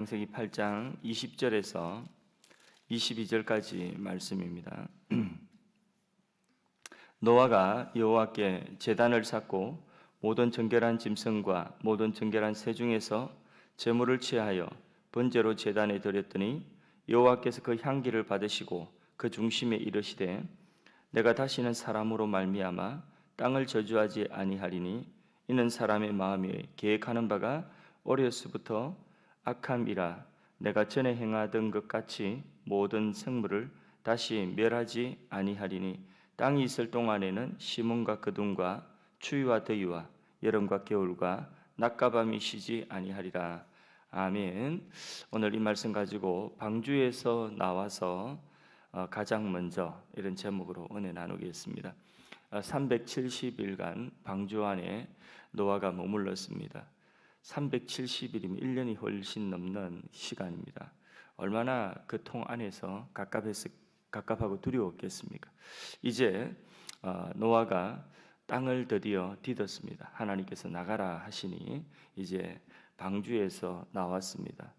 창세기 8장 20절에서 22절까지 말씀입니다. 노아가 여호와께 제단을 쌓고 모든 정결한 짐승과 모든 정결한 새 중에서 제물을 취하여 번제로 제단에 드렸더니 여호와께서 그 향기를 받으시고 그 중심에 이르시되 내가 다시는 사람으로 말미암아 땅을 저주하지 아니하리니 이는 사람의 마음에 계획하는 바가 어려서부터 악함이라. 내가 전에 행하던 것 같이 모든 생물을 다시 멸하지 아니하리니 땅이 있을 동안에는 심음과 거둠과 추위와 더위와 여름과 겨울과 낮과 밤이 쉬지 아니하리라. 아멘. 오늘 이 말씀 가지고 방주에서 나와서 가장 먼저 이런 제목으로 은혜 나누겠습니다. 370일간 방주 안에 노아가 머물렀습니다. 370일이면 1년이 훨씬 넘는 시간입니다. 얼마나 그 통 안에서 갑갑하고 두려웠겠습니까? 이제 노아가 땅을 드디어 디뎠습니다. 하나님께서 나가라 하시니 이제 방주에서 나왔습니다.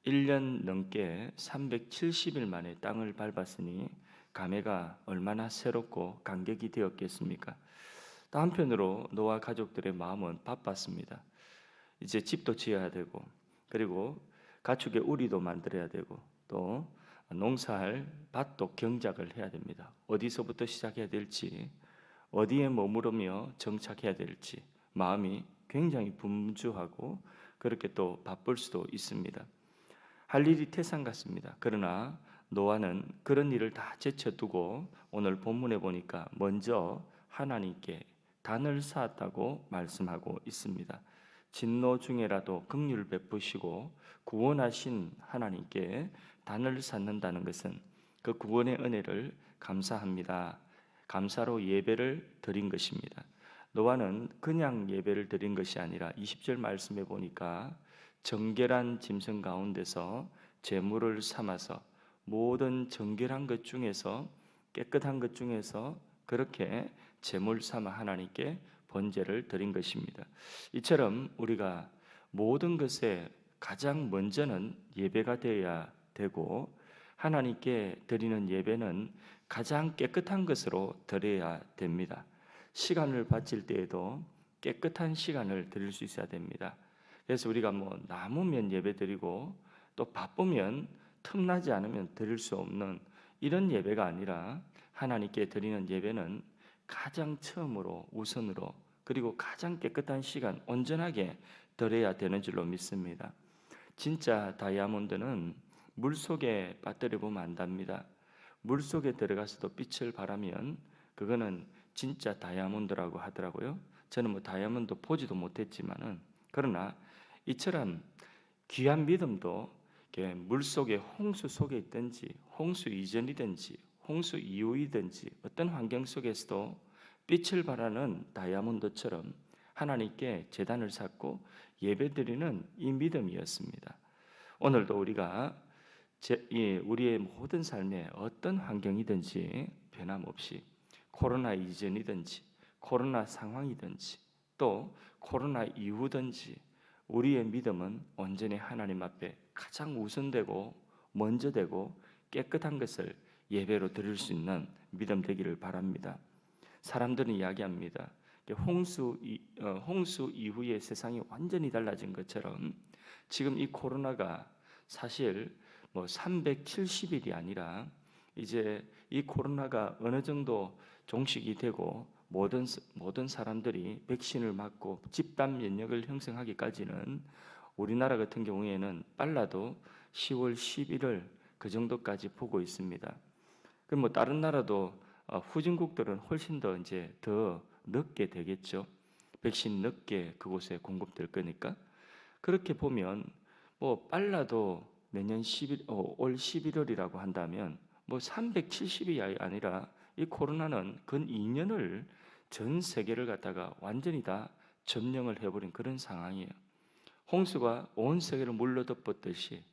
1년 넘게 370일 만에 땅을 밟았으니 감회가 얼마나 새롭고 감격이 되었겠습니까? 또 한편으로 노아 가족들의 마음은 바빴습니다. 이제 집도 지어야 되고, 그리고 가축의 우리도 만들어야 되고, 또 농사할 밭도 경작을 해야 됩니다. 어디서부터 시작해야 될지, 어디에 머무르며 정착해야 될지 마음이 굉장히 분주하고 그렇게 또 바쁠 수도 있습니다. 할 일이 태산 같습니다. 그러나 노아는 그런 일을 다 제쳐두고 오늘 본문에 보니까 먼저 하나님께 단을 쌓았다고 말씀하고 있습니다. 진노 중에라도 긍휼을 베푸시고 구원하신 하나님께 단을 쌓는다는 것은 그 구원의 은혜를 감사합니다. 감사로 예배를 드린 것입니다. 노아는 그냥 예배를 드린 것이 아니라 20절 말씀에 보니까 정결한 짐승 가운데서 제물을 삼아서 모든 정결한 것 중에서 깨끗한 것 중에서 그렇게 제물 삼아 하나님께 번제를 드린 것입니다. 이처럼 우리가 모든 것에 가장 먼저는 예배가 되어야 되고 하나님께 드리는 예배는 가장 깨끗한 것으로 드려야 됩니다. 시간을 바칠 때에도 깨끗한 시간을 드릴 수 있어야 됩니다. 그래서 우리가 남으면 예배 드리고 또 바쁘면 틈나지 않으면 드릴 수 없는 이런 예배가 아니라 하나님께 드리는 예배는 가장 처음으로 우선으로 그리고 가장 깨끗한 시간 온전하게 드려야 되는 줄로 믿습니다. 진짜 다이아몬드는 물속에 빠뜨려 보면 안답니다. 물속에 들어가서도 빛을 발하면 그거는 진짜 다이아몬드라고 하더라고요. 저는 다이아몬드 보지도 못했지만은 그러나 이처럼 귀한 믿음도 물속에 홍수 속에 있든지 홍수 이전이든지 홍수 이후이든지 어떤 환경 속에서도 빛을 발하는 다이아몬드처럼 하나님께 제단을 쌓고 예배드리는 이 믿음이었습니다. 오늘도 우리가 우리의 모든 삶에 어떤 환경이든지 변함없이 코로나 이전이든지 코로나 상황이든지 또 코로나 이후든지 우리의 믿음은 온전히 하나님 앞에 가장 우선되고 먼저 되고 깨끗한 것을 예배로 드릴 수 있는 믿음 되기를 바랍니다. 사람들은 이야기합니다. 홍수 이후에 세상이 완전히 달라진 것처럼 지금 이 코로나가 사실 370일이 아니라 이제 이 코로나가 어느 정도 종식이 되고 모든 사람들이 백신을 맞고 집단 면역을 형성하기까지는 우리나라 같은 경우에는 빨라도 10월 11월 그 정도까지 보고 있습니다. 그럼 다른 나라도 후진국들은 훨씬 더 늦게 되겠죠. 백신 늦게 그곳에 공급될 거니까. 그렇게 보면 빨라도 내년 올 11월이라고 한다면 370이 아니라 이 코로나는 근 2년을 전 세계를 갖다가 완전히 다 점령을 해버린 그런 상황이에요. 홍수가 온 세계를 물러덮었듯이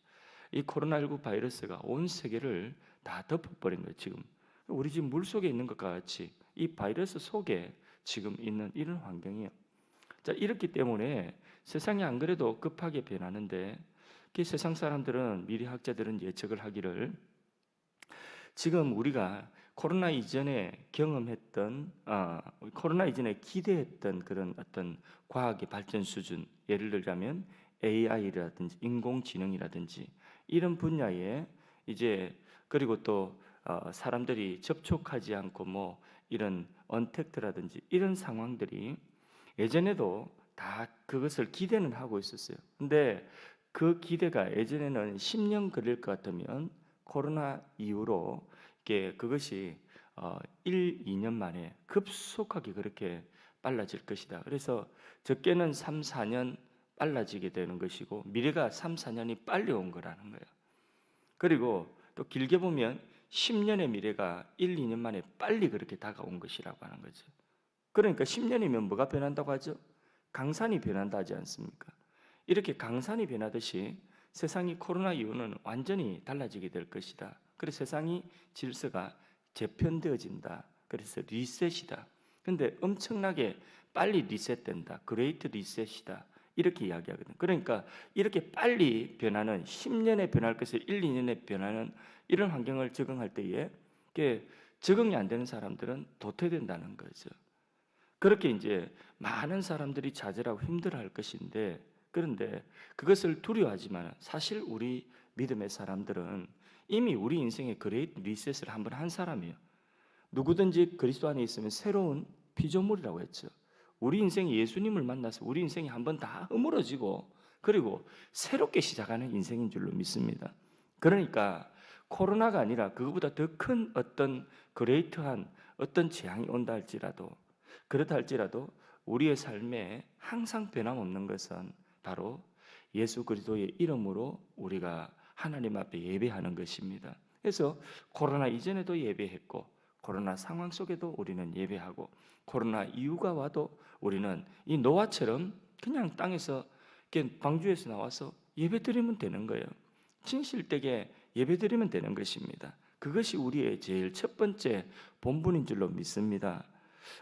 이 코로나19 바이러스가 온 세계를 다 덮어버린 거예요. 지금 우리 지금 물속에 있는 것과 같이 이 바이러스 속에 지금 있는 이런 환경이에요. 자, 이렇기 때문에 세상이 안 그래도 급하게 변하는데 세상 사람들은 미래학자들은 예측을 하기를 지금 우리가 코로나 이전에 경험했던 코로나 이전에 기대했던 그런 어떤 과학의 발전 수준, 예를 들자면 AI라든지 인공지능이라든지 이런 분야에 이제 그리고 또 사람들이 접촉하지 않고 뭐 이런 언택트라든지 이런 상황들이 예전에도 다 그것을 기대는 하고 있었어요. 근데 그 기대가 예전에는 10년 걸릴 것 같으면 코로나 이후로 이게 그것이 1, 2년 만에 급속하게 그렇게 빨라질 것이다. 그래서 적게는 3, 4년 빨라지게 되는 것이고 미래가 3, 4년이 빨리 온 거라는 거예요. 그리고 또 길게 보면 10년의 미래가 1, 2년 만에 빨리 그렇게 다가온 것이라고 하는 거죠. 그러니까 10년이면 뭐가 변한다고 하죠? 강산이 변한다 하지 않습니까? 이렇게 강산이 변하듯이 세상이 코로나 이후는 완전히 달라지게 될 것이다. 그래서 세상이 질서가 재편되어진다. 그래서 리셋이다. 근데 엄청나게 빨리 리셋된다. 그레이트 리셋이다. 이렇게 이야기하거든요. 그러니까 이렇게 빨리 변하는 10년에 변할 것을 1, 2년에 변하는 이런 환경을 적응할 때에 적응이 안 되는 사람들은 도태된다는 거죠. 그렇게 이제 많은 사람들이 좌절하고 힘들어할 것인데 그런데 그것을 두려워하지만 사실 우리 믿음의 사람들은 이미 우리 인생의 그레이트 리셋을 한번 한 사람이에요. 누구든지 그리스도 안에 있으면 새로운 피조물이라고 했죠. 우리 인생이 예수님을 만나서 우리 인생이 한번 다 허물어지고 그리고 새롭게 시작하는 인생인 줄로 믿습니다. 그러니까 코로나가 아니라 그것보다 더 큰 어떤 그레이트한 어떤 재앙이 온다 할지라도 그렇다 할지라도 우리의 삶에 항상 변함없는 것은 바로 예수 그리스도의 이름으로 우리가 하나님 앞에 예배하는 것입니다. 그래서 코로나 이전에도 예배했고 코로나 상황 속에도 우리는 예배하고 코로나 이후가 와도 우리는 이 노아처럼 그냥 땅에서 방주에서 나와서 예배드리면 되는 거예요. 진실되게 예배드리면 되는 것입니다. 그것이 우리의 제일 첫 번째 본분인 줄로 믿습니다.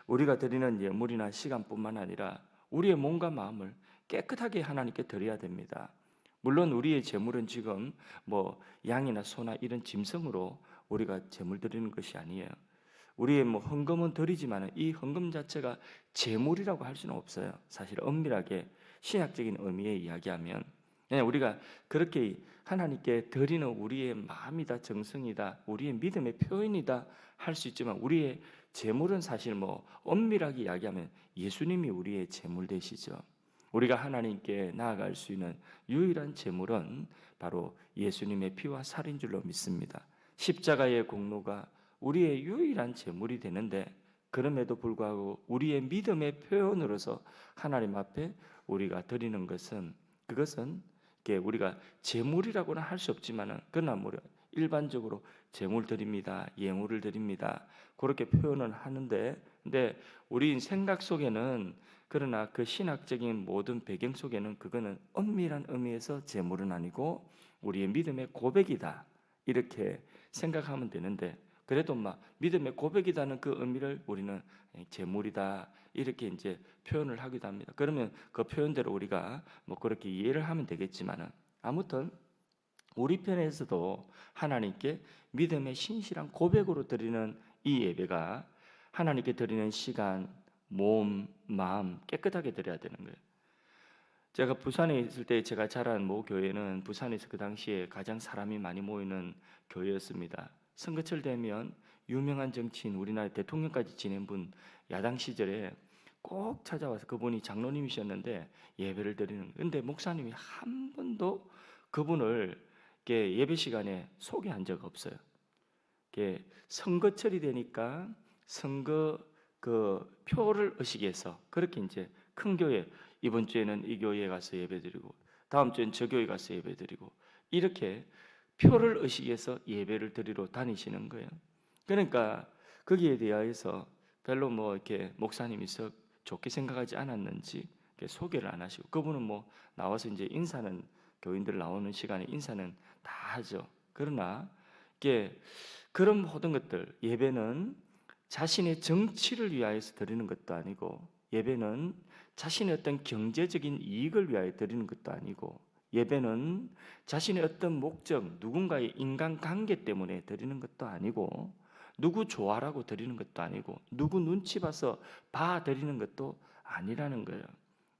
우리가 드리는 예물이나 시간뿐만 아니라 우리의 몸과 마음을 깨끗하게 하나님께 드려야 됩니다. 물론 우리의 제물은 지금 뭐 양이나 소나 이런 짐승으로 우리가 제물 드리는 것이 아니에요. 우리의 뭐 헌금은 드리지만 이 헌금 자체가 제물이라고 할 수는 없어요. 사실 엄밀하게 신학적인 의미에 이야기하면 우리가 그렇게 하나님께 드리는 우리의 마음이다, 정성이다, 우리의 믿음의 표현이다 할 수 있지만 우리의 제물은 사실 뭐 엄밀하게 이야기하면 예수님이 우리의 제물 되시죠. 우리가 하나님께 나아갈 수 있는 유일한 제물은 바로 예수님의 피와 살인 줄로 믿습니다. 십자가의 공로가 우리의 유일한 제물이 되는데 그럼에도 불구하고 우리의 믿음의 표현으로서 하나님 앞에 우리가 드리는 것은 그것은 우리가 제물이라고는 할 수 없지만은 그러나 일반적으로 제물 드립니다, 예물을 드립니다 그렇게 표현을 하는데 근데 우리 생각 속에는 그러나 그 신학적인 모든 배경 속에는 그거는 엄밀한 의미에서 제물은 아니고 우리의 믿음의 고백이다 이렇게 생각하면 되는데 그래도 막 믿음의 고백이다는 그 의미를 우리는 제물이다 이렇게 이제 표현을 하기도 합니다. 그러면 그 표현대로 우리가 뭐 그렇게 이해를 하면 되겠지만은 아무튼 우리 편에서도 하나님께 믿음의 신실한 고백으로 드리는 이 예배가 하나님께 드리는 시간, 몸, 마음 깨끗하게 드려야 되는 거예요. 제가 부산에 있을 때 제가 자란 모 교회는 부산에서 그 당시에 가장 사람이 많이 모이는 교회였습니다. 선거철 되면 유명한 정치인 우리나라 대통령까지 지낸 분 야당 시절에 꼭 찾아와서 그분이 장로님이셨는데 예배를 드리는 근데 목사님이 한 번도 그분을 예배 시간에 소개한 적 없어요. 선거철이 되니까 선거 그 표를 의식해서 그렇게 이제 큰 교회 이번 주에는 이 교회에 가서 예배드리고 다음 주엔 저 교회 가서 예배드리고 이렇게 표를 의식해서 예배를 드리러 다니시는 거예요. 그러니까 거기에 대하여서 별로 뭐 이렇게 목사님이 썩 좋게 생각하지 않았는지 소개를 안 하시고 그분은 뭐 나와서 이제 인사는 교인들 나오는 시간에 인사는 다 하죠. 그러나 이게 그런 모든 것들 예배는 자신의 정치를 위하여서 드리는 것도 아니고 예배는 자신의 어떤 경제적인 이익을 위하여 드리는 것도 아니고 예배는 자신의 어떤 목적, 누군가의 인간관계 때문에 드리는 것도 아니고, 누구 좋아라고 드리는 것도 아니고, 누구 눈치 봐서 드리는 것도 아니라는 거예요.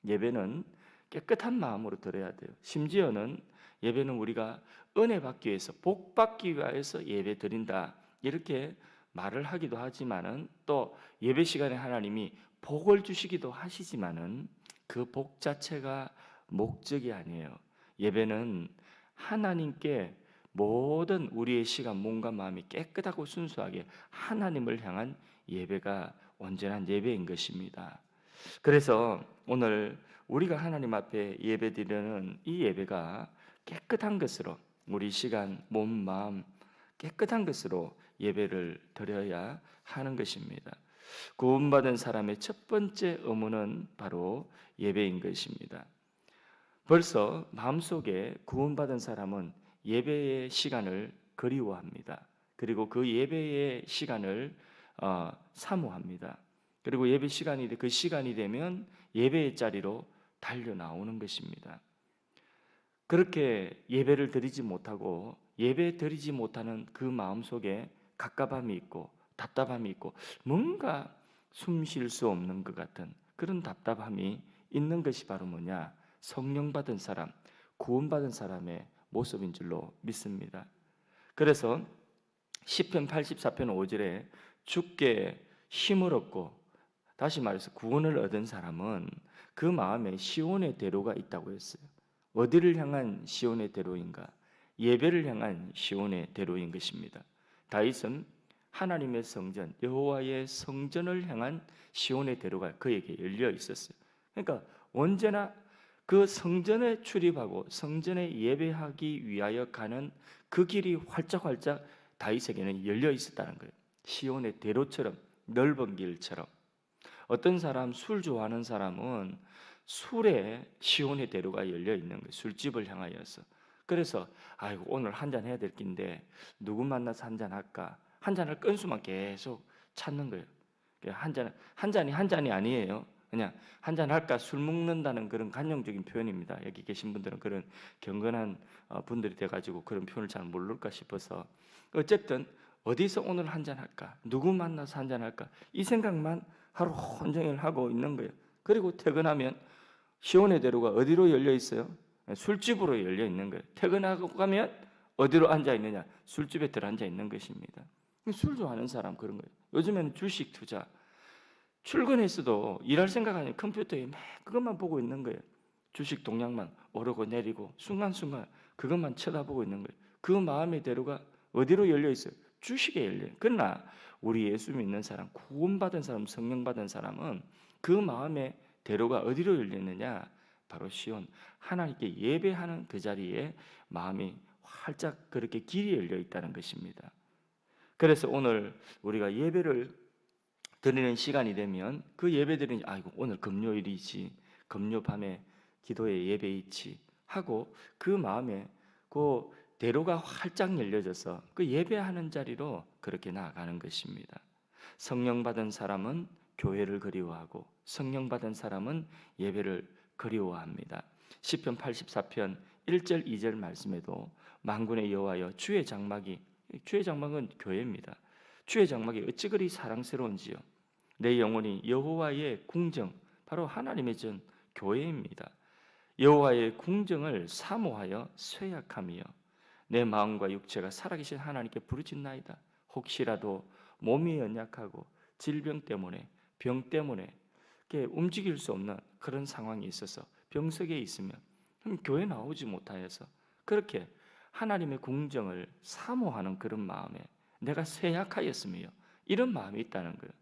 예배는 깨끗한 마음으로 드려야 돼요. 심지어는 예배는 우리가 은혜 받기 위해서, 복 받기 위해서 예배 드린다, 이렇게 말을 하기도 하지만은, 또 예배 시간에 하나님이 복을 주시기도 하시지만은 그 복 자체가 목적이 아니에요. 예배는 하나님께 모든 우리의 시간, 몸과 마음이 깨끗하고 순수하게 하나님을 향한 예배가 온전한 예배인 것입니다. 그래서 오늘 우리가 하나님 앞에 예배드리는 이 예배가 깨끗한 것으로, 우리 시간, 몸, 마음 깨끗한 것으로 예배를 드려야 하는 것입니다. 구원받은 사람의 첫 번째 의무는 바로 예배인 것입니다. 벌써 마음속에 구원받은 사람은 예배의 시간을 그리워합니다. 그리고 그 예배의 시간을 사모합니다. 그리고 예배 시간이 그 시간이 되면 예배의 자리로 달려 나오는 것입니다. 그렇게 예배를 드리지 못하고 예배 드리지 못하는 그 마음속에 갑갑함이 있고 답답함이 있고 뭔가 숨 쉴 수 없는 것 같은 그런 답답함이 있는 것이 바로 뭐냐? 성령 받은 사람, 구원받은 사람의 모습인 줄로 믿습니다. 그래서 시편 84편 5절에 주께 힘을 얻고, 다시 말해서 구원을 얻은 사람은 그 마음에 시온의 대로가 있다고 했어요. 어디를 향한 시온의 대로인가? 예배를 향한 시온의 대로인 것입니다. 다윗은 하나님의 성전, 여호와의 성전을 향한 시온의 대로가 그에게 열려 있었어요. 그러니까 언제나 그 성전에 출입하고 성전에 예배하기 위하여 가는 그 길이 활짝활짝 다윗에게는 열려 있었다는 거예요. 시온의 대로처럼, 넓은 길처럼. 어떤 사람, 술 좋아하는 사람은 술에 시온의 대로가 열려 있는 거예요. 술집을 향하여서. 그래서 아이고 오늘 한잔 해야 될 긴데 누구 만나서 한잔 할까? 한잔할 건수만 계속 찾는 거예요. 한 잔이 아니에요. 그냥 한잔 할까? 술 먹는다는 그런 관용적인 표현입니다. 여기 계신 분들은 그런 경건한 분들이 돼가지고 그런 표현을 잘 모를까 싶어서, 어쨌든 어디서 오늘 한잔 할까? 누구 만나서 한잔 할까? 이 생각만 하루 온종일 하고 있는 거예요. 그리고 퇴근하면 시온의 대로가 어디로 열려 있어요? 술집으로 열려 있는 거예요. 퇴근하고 가면 어디로 앉아 있느냐? 술집에 들어앉아 있는 것입니다. 술 좋아하는 사람 그런 거예요. 요즘에는 주식 투자, 출근했어도 일할 생각 아니에요. 컴퓨터에 막 그것만 보고 있는 거예요. 주식 동향만 오르고 내리고 순간순간 그것만 쳐다보고 있는 거예요. 그 마음의 대로가 어디로 열려 있어요? 주식에 열려요. 그러나 우리 예수 믿는 사람, 구원받은 사람, 성령 받은 사람은 그 마음의 대로가 어디로 열려 있느냐? 바로 시온, 하나님께 예배하는 그 자리에 마음이 활짝 그렇게 길이 열려 있다는 것입니다. 그래서 오늘 우리가 예배를 드리는 시간이 되면 그 예배드리는, 아이고 오늘 금요일이지, 금요 밤에 기도에 예배 있지 하고 그 마음에 그 대로가 활짝 열려져서 그 예배하는 자리로 그렇게 나아가는 것입니다. 성령 받은 사람은 교회를 그리워하고 성령 받은 사람은 예배를 그리워합니다. 시편 84편 1절 2절 말씀에도 만군의 여호와여 주의 장막이, 주의 장막은 교회입니다. 주의 장막이 어찌 그리 사랑스러운지요. 내 영혼이 여호와의 궁정, 바로 하나님의 전 교회입니다. 여호와의 궁정을 사모하여 쇠약하며 내 마음과 육체가 살아계신 하나님께 부르짖나이다. 혹시라도 몸이 연약하고 질병 때문에, 병 때문에 움직일 수 없는 그런 상황이 있어서 병석에 있으면 교회 나오지 못하여서 그렇게 하나님의 궁정을 사모하는 그런 마음에 내가 쇠약하였으며 이런 마음이 있다는 거예요.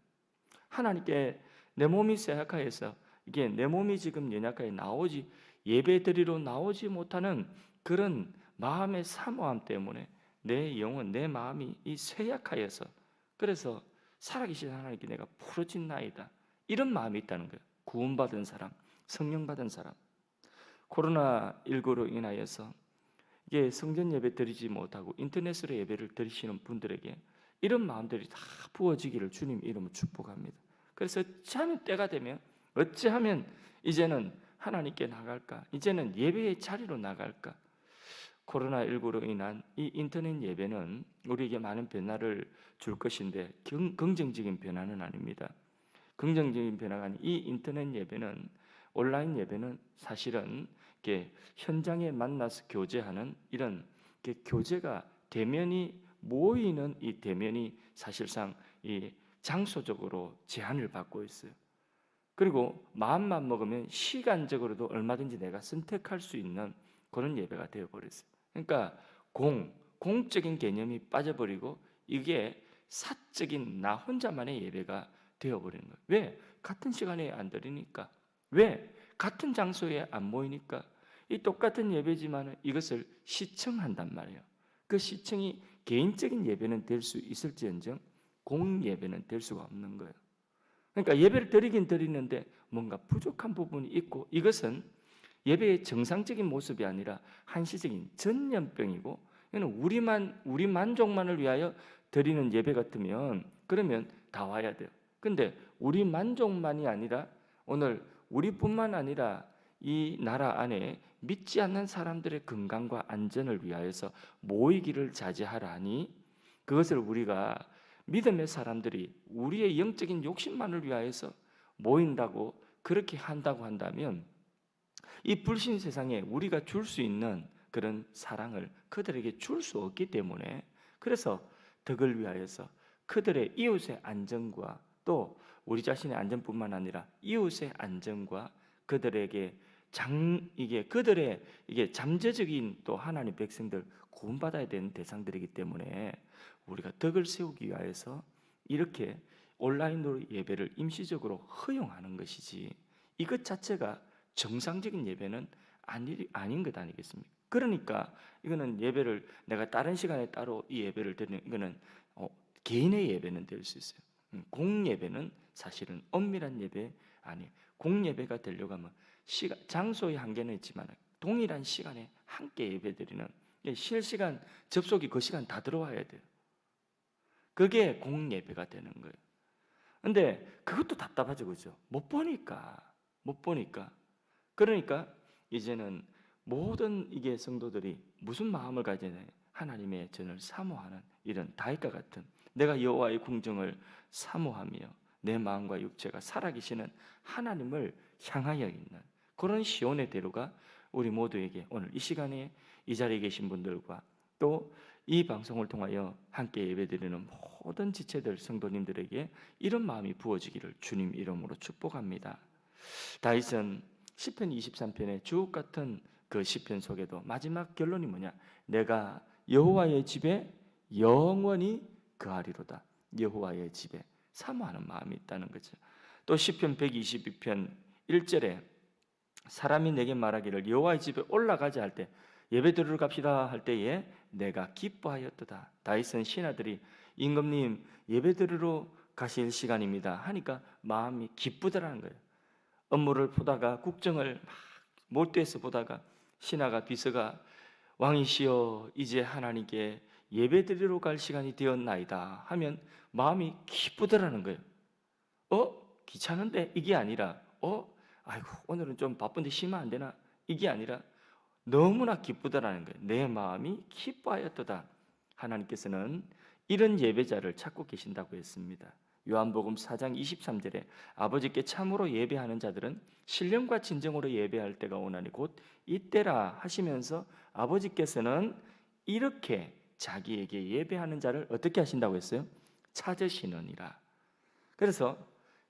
하나님께 내 몸이 쇠약하여서 이게 내 몸이 지금 연약하게 나오지, 예배드리러 나오지 못하는 그런 마음의 사모함 때문에 내 영혼, 내 마음이 이 쇠약하여서, 그래서 살아계신 하나님께 내가 부르짖나이다, 이런 마음이 있다는 거예요. 구원받은 사람, 성령 받은 사람. 코로나19로 인하여서 이게 성전 예배 드리지 못하고 인터넷으로 예배를 드리시는 분들에게 이런 마음들이 다 부어지기를 주님 이름으로 축복합니다. 그래서 어찌하면 때가 되면, 어찌하면 이제는 하나님께 나갈까? 이제는 예배의 자리로 나갈까? 코로나19로 인한 이 인터넷 예배는 우리에게 많은 변화를 줄 것인데 긍정적인 변화는 아닙니다. 긍정적인 변화가 아닌 이 인터넷 예배는, 온라인 예배는 사실은 이렇게 현장에 만나서 교제하는 이런 교제가, 대면이 모이는 이 대면이 사실상 이 장소적으로 제한을 받고 있어요. 그리고 마음만 먹으면 시간적으로도 얼마든지 내가 선택할 수 있는 그런 예배가 되어버렸어요. 그러니까 공적인 개념이 빠져버리고 이게 사적인 나 혼자만의 예배가 되어버리는 거예요. 왜? 같은 시간에 안 드리니까. 왜? 같은 장소에 안 모이니까. 이 똑같은 예배지만 이것을 시청한단 말이에요. 그 시청이 개인적인 예배는 될 수 있을지언정 공예배는 될 수가 없는 거예요. 그러니까 예배를 드리긴 드리는데 뭔가 부족한 부분이 있고, 이것은 예배의 정상적인 모습이 아니라 한시적인 전염병이고, 이는 우리 만족만을 위하여 드리는 예배 같으면 그러면 다 와야 돼요. 근데 우리 만족만이 아니라 오늘 우리뿐만 아니라 이 나라 안에 믿지 않는 사람들의 건강과 안전을 위하여서 모이기를 자제하라니, 그것을 우리가 믿음의 사람들이 우리의 영적인 욕심만을 위하여서 모인다고 그렇게 한다고 한다면 이 불신 세상에 우리가 줄 수 있는 그런 사랑을 그들에게 줄 수 없기 때문에, 그래서 덕을 위하여서 그들의 이웃의 안전과 또 우리 자신의 안전뿐만 아니라 이웃의 안전과 그들에게 그들의 잠재적인 또 하나님 백성들 구원받아야 되는 대상들이기 때문에 우리가 덕을 세우기 위하여서 이렇게 온라인으로 예배를 임시적으로 허용하는 것이지, 이것 자체가 정상적인 예배는 아닌 것 아니겠습니까? 그러니까 이거는 예배를 내가 다른 시간에 따로 이 예배를 드리는, 이거는 개인의 예배는 될 수 있어요. 공예배는 사실은 엄밀한 예배 아니에요. 공예배가 되려고 하면 장소의 한계는 있지만 동일한 시간에 함께 예배드리는, 실시간 접속이 그 시간 다 들어와야 돼요. 그게 공예배가 되는 거예요. 근데 그것도 답답하죠, 그죠? 못 보니까. 그러니까 이제는 모든 이게 성도들이 무슨 마음을 가져야 돼? 하나님의 전을 사모하는 이런 다윗과 같은, 내가 여호와의 궁정을 사모하며 내 마음과 육체가 살아계시는 하나님을 향하여 있는 그런 시온의 대로가 우리 모두에게 오늘 이 시간에 이 자리에 계신 분들과 또 이 방송을 통하여 함께 예배드리는 모든 지체들 성도님들에게 이런 마음이 부어지기를 주님 이름으로 축복합니다. 다윗은 시편 23편의 주옥 같은 그 시편 속에도 마지막 결론이 뭐냐? 내가 여호와의 집에 영원히 거하리로다. 여호와의 집에 사모하는 마음이 있다는 거죠. 또 시편 122편 1절에 사람이 내게 말하기를 여호와의 집에 올라가자 할 때, 예배 드리러 갑시다 할 때에 내가 기뻐하였도다. 다윗은 신하들이 임금님 예배 드리러 가실 시간입니다 하니까 마음이 기쁘더라는 거예요. 업무를 보다가 국정을 막 몰두해서 보다가 신하가 비서가 왕이시여 이제 하나님께 예배드리러 갈 시간이 되었나이다 하면 마음이 기쁘더라는 거예요. 귀찮은데 이게 아니라 아이고 오늘은 좀 바쁜데 쉬면 안 되나, 이게 아니라 너무나 기쁘더라는 거예요. 내 마음이 기뻐하였도다. 하나님께서는 이런 예배자를 찾고 계신다고 했습니다. 요한복음 4장 23절에 아버지께 참으로 예배하는 자들은 신령과 진정으로 예배할 때가 오나니 곧 이때라 하시면서 아버지께서는 이렇게 자기에게 예배하는 자를 어떻게 하신다고 했어요? 찾으시느니라. 그래서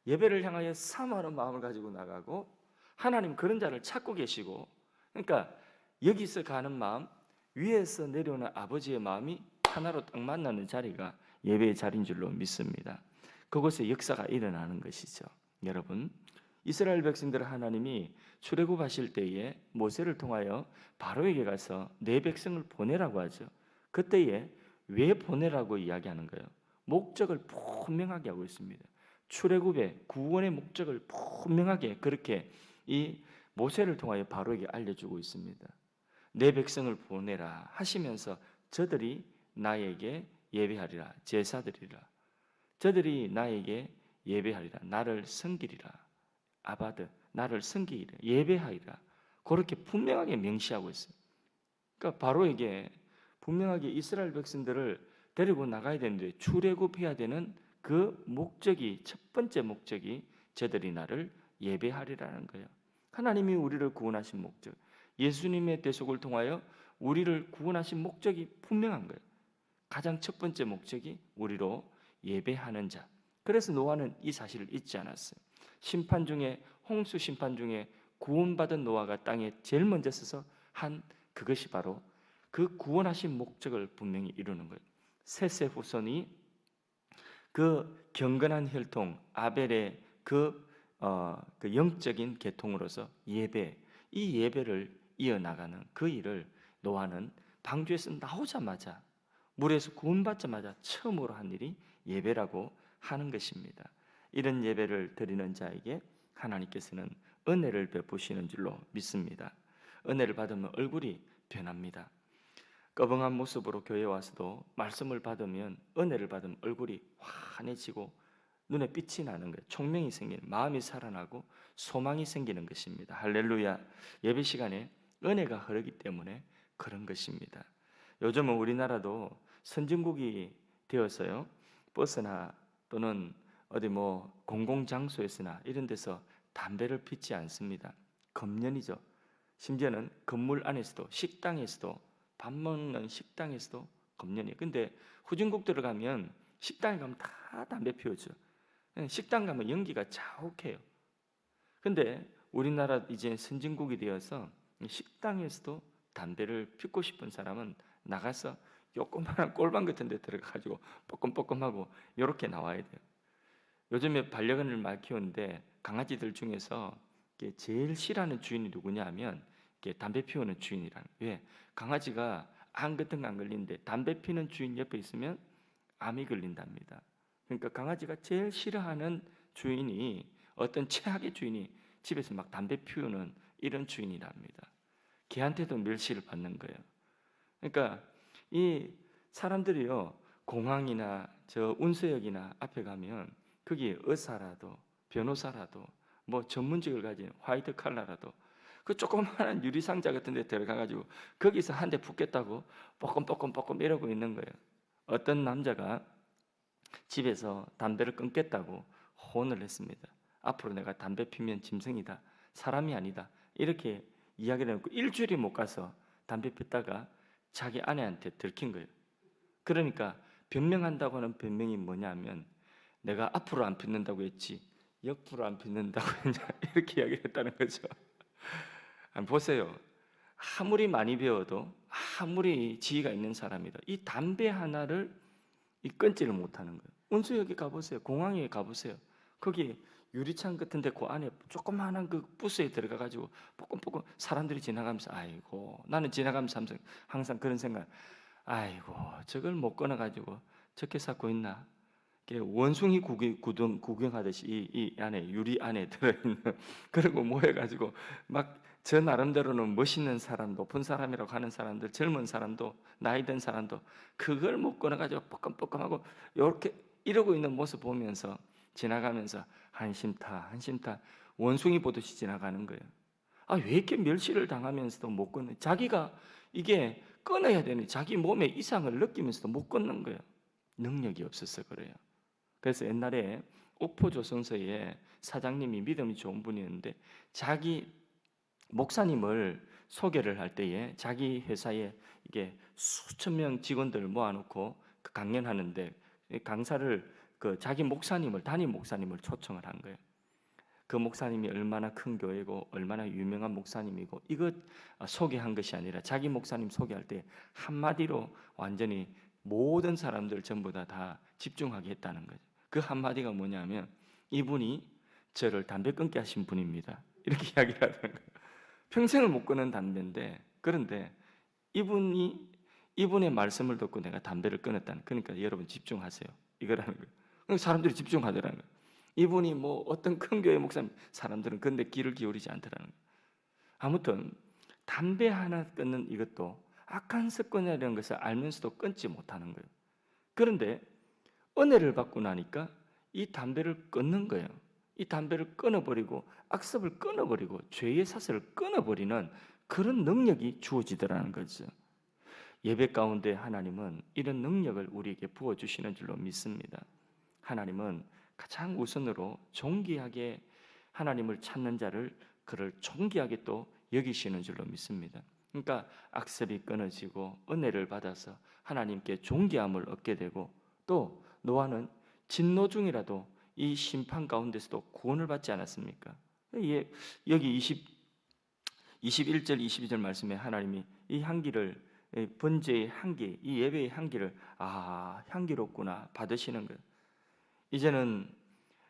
예배를 향하여 사모하는 마음을 가지고 나가고 하나님 그런 자를 찾고 계시고, 그러니까 여기서 가는 마음, 위에서 내려오는 아버지의 마음이 하나로 딱 만나는 자리가 예배의 자리인 줄로 믿습니다. 그곳에 역사가 일어나는 것이죠. 여러분, 이스라엘 백성들을 하나님이 출애굽하실 때에 모세를 통하여 바로에게 가서 내 백성을 보내라고 하죠. 그때에 왜 보내라고 이야기하는 거예요? 목적을 분명하게 하고 있습니다. 출애굽의 구원의 목적을 분명하게 그렇게 이 모세를 통하여 바로에게 알려주고 있습니다. 내 백성을 보내라 하시면서 저들이 나에게 예배하리라, 제사드리라. 저들이 나에게 예배하리라, 나를 섬기리라. 아바드, 나를 섬기리라, 예배하리라. 그렇게 분명하게 명시하고 있어요. 그러니까 바로 이게 분명하게 이스라엘 백성들을 데리고 나가야 되는데 출애굽해야 되는 그 목적이, 첫 번째 목적이 저들이 나를 예배하리라는 거예요. 하나님이 우리를 구원하신 목적, 예수님의 대속을 통하여 우리를 구원하신 목적이 분명한 거예요. 가장 첫 번째 목적이 우리로 예배하는 자. 그래서 노아는 이 사실을 잊지 않았어요. 심판 중에, 홍수 심판 중에 구원받은 노아가 땅에 제일 먼저 서서 한 그것이 바로 그 구원하신 목적을 분명히 이루는 거예요. 셋의 후손이 그 경건한 혈통 아벨의 그 영적인 계통으로서 예배, 이 예배를 이어나가는 그 일을 노아는 방주에서 나오자마자, 물에서 구원받자마자 처음으로 한 일이 예배라고 하는 것입니다. 이런 예배를 드리는 자에게 하나님께서는 은혜를 베푸시는 줄로 믿습니다. 은혜를 받으면 얼굴이 변합니다. 꺼벙한 모습으로 교회에 와서도 말씀을 받으면, 은혜를 받으면 얼굴이 환해지고 눈에 빛이 나는 거예요. 총명이 생기는, 마음이 살아나고 소망이 생기는 것입니다. 할렐루야. 예배 시간에 은혜가 흐르기 때문에 그런 것입니다. 요즘은 우리나라도 선진국이 되어서요, 버스나 또는 어디 공공장소에서나 이런 데서 담배를 피지 않습니다. 금연이죠. 심지어는 건물 안에서도, 식당에서도, 밥 먹는 식당에서도 금연이에요. 근데 후진국들을 가면, 식당에 가면 다 담배 피우죠. 식당 가면 연기가 자욱해요. 근데 우리나라 이제 선진국이 되어서 식당에서도 담배를 피우고 싶은 사람은 나가서 요거만한 꼴방 같은 데 들어가가지고 뻐끔뻐끔하고 이렇게 나와야 돼요. 요즘에 반려견을 많이 키우는데 강아지들 중에서 제일 싫어하는 주인이 누구냐 하면 담배 피우는 주인이라는. 왜? 강아지가 암 같은 거 안 걸리는데 담배 피우는 주인 옆에 있으면 암이 걸린답니다. 그러니까 강아지가 제일 싫어하는 주인이, 어떤 최악의 주인이 집에서 막 담배 피우는 이런 주인이랍니다. 걔한테도 멸시를 받는 거예요. 그러니까 이 사람들이요, 공항이나 저 운수역이나 앞에 가면 거기 의사라도 변호사라도 전문직을 가진 화이트 칼라라도 그 조그마한 유리상자 같은 데 들어가가지고 거기서 한 대 붙겠다고 뻐끔뻐끔 이러고 있는 거예요. 어떤 남자가 집에서 담배를 끊겠다고 호언을 했습니다. 앞으로 내가 담배 피면 짐승이다, 사람이 아니다, 이렇게 이야기를 해놓고 일주일이 못 가서 담배 피다가 자기 아내한테 들킨 거예요. 그러니까 변명한다고 하는 변명이 뭐냐면, 내가 앞으로 안 피는다고 했지 옆으로 안 피는다고 했냐, 이렇게 이야기를 했다는 거죠. 보세요. 아무리 많이 배워도, 아무리 지혜가 있는 사람이다, 이 담배 하나를 끊지를 못하는 거예요. 운수역에 가보세요. 공항에 가보세요. 거기 유리창 같은데 그 안에 조그마한 그 부스에 들어가가지고 뽀끔뽀끔 사람들이 지나가면서, 아이고, 나는 지나가면서 항상 그런 생각, 아이고, 저걸 못 꺼내가지고 저렇게 쌓고 있나? 원숭이 구경하듯이 이 안에, 유리 안에 들어있는, 그리고 모여가지고 막 저 나름대로는 멋있는 사람, 높은 사람이라고 하는 사람들, 젊은 사람도, 나이 든 사람도 그걸 못 꺼내가지고 뻐끔뻐끔하고 이렇게 이러고 있는 모습 보면서 지나가면서 한심타 원숭이 보듯이 지나가는 거예요. 왜 이렇게 멸시를 당하면서도 못 끊는, 자기가 이게 끊어야 되는 자기 몸의 이상을 느끼면서도 못 끊는 거예요. 능력이 없어서 그래요. 그래서 옛날에 옥포조선소에 사장님이 믿음이 좋은 분이었는데, 자기 목사님을 소개를 할 때에 자기 회사에 이게 수천 명 직원들을 모아놓고 강연하는데, 강사를 자기 목사님을, 담임 목사님을 초청을 한 거예요. 그 목사님이 얼마나 큰 교회고 얼마나 유명한 목사님이고, 이것 소개한 것이 아니라 자기 목사님 소개할 때 한마디로 완전히 모든 사람들 전부 다 집중하게 했다는 거죠. 그 한마디가 뭐냐면, 이분이 저를 담배 끊게 하신 분입니다, 이렇게 이야기를 하는 거예요. 평생을 못 끊은 담배인데, 그런데 이분의 말씀을 듣고 내가 담배를 끊었다는, 그러니까 여러분 집중하세요, 이거라는 거예요. 사람들이 집중하더라는 거예요. 이분이 어떤 큰 교회 목사님, 사람들은 근데 귀를 기울이지 않더라는 거예요. 아무튼 담배 하나 끊는 이것도 악한 습관이라는 것을 알면서도 끊지 못하는 거예요. 그런데 은혜를 받고 나니까 이 담배를 끊는 거예요. 이 담배를 끊어버리고 악습을 끊어버리고 죄의 사슬을 끊어버리는 그런 능력이 주어지더라는 거죠. 예배 가운데 하나님은 이런 능력을 우리에게 부어주시는 줄로 믿습니다. 하나님은 가장 우선으로 존귀하게 하나님을 찾는 자를 그를 존귀하게 또 여기시는 줄로 믿습니다. 그러니까 악습이 끊어지고 은혜를 받아서 하나님께 존귀함을 얻게 되고 또 노아는 진노 중이라도 이 심판 가운데서도 구원을 받지 않았습니까? 여기 21절 22절 말씀에 하나님이 이 향기를 번제의 향기, 이 예배의 향기를 향기롭구나 받으시는 거예요. 이제는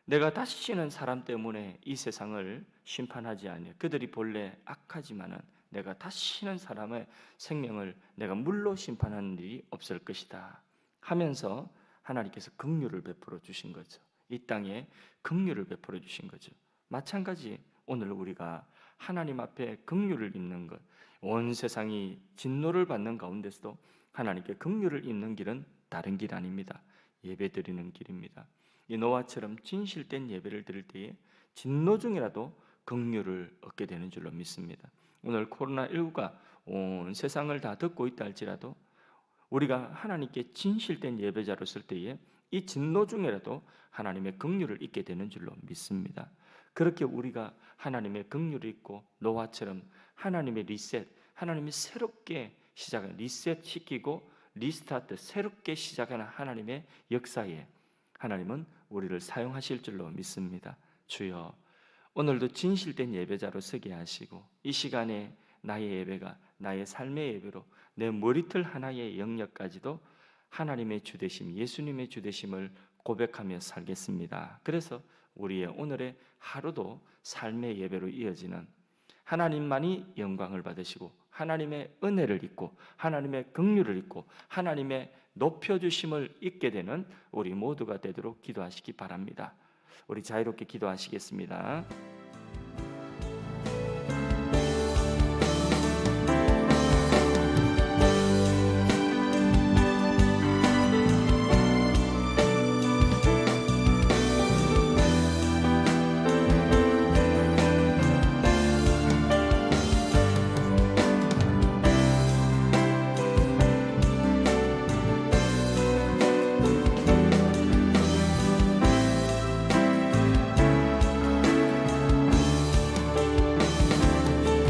내가 다시는 사람 때문에 이 세상을 심판하지 아니하여 그들이 본래 악하지만은 내가 다시는 사람의 생명을 내가 물로 심판하는 일이 없을 것이다 하면서 하나님께서 긍휼을 베풀어 주신 거죠. 이 땅에 긍휼을 베풀어 주신 거죠. 마찬가지 오늘 우리가 하나님 앞에 긍휼을 입는 것, 온 세상이 진노를 받는 가운데서도 하나님께 긍휼을 입는 길은 다른 길 아닙니다. 예배드리는 길입니다. 이 노아처럼 진실된 예배를 드릴 때에 진노 중이라도 긍휼을 얻게 되는 줄로 믿습니다. 오늘 코로나19가 온 세상을 다 덮고 있다 할지라도 우리가 하나님께 진실된 예배자로 쓸 때에 이 진노 중에라도 하나님의 긍휼을 잊게 되는 줄로 믿습니다. 그렇게 우리가 하나님의 긍휼을 잊고 노아처럼 하나님의 리셋, 하나님이 새롭게 시작하는 리셋시키고 리스타트, 새롭게 시작하는 하나님의 역사에 하나님은 우리를 사용하실 줄로 믿습니다. 주여, 오늘도 진실된 예배자로 서게 하시고 이 시간에 나의 예배가 나의 삶의 예배로 내 머리털 하나의 영역까지도 하나님의 주되심, 예수님의 주되심을 고백하며 살겠습니다. 그래서 우리의 오늘의 하루도 삶의 예배로 이어지는 하나님만이 영광을 받으시고 하나님의 은혜를 잊고 하나님의 긍휼을 잊고 하나님의 높여주심을 잊게 되는 우리 모두가 되도록 기도하시기 바랍니다. 우리 자유롭게 기도하시겠습니다.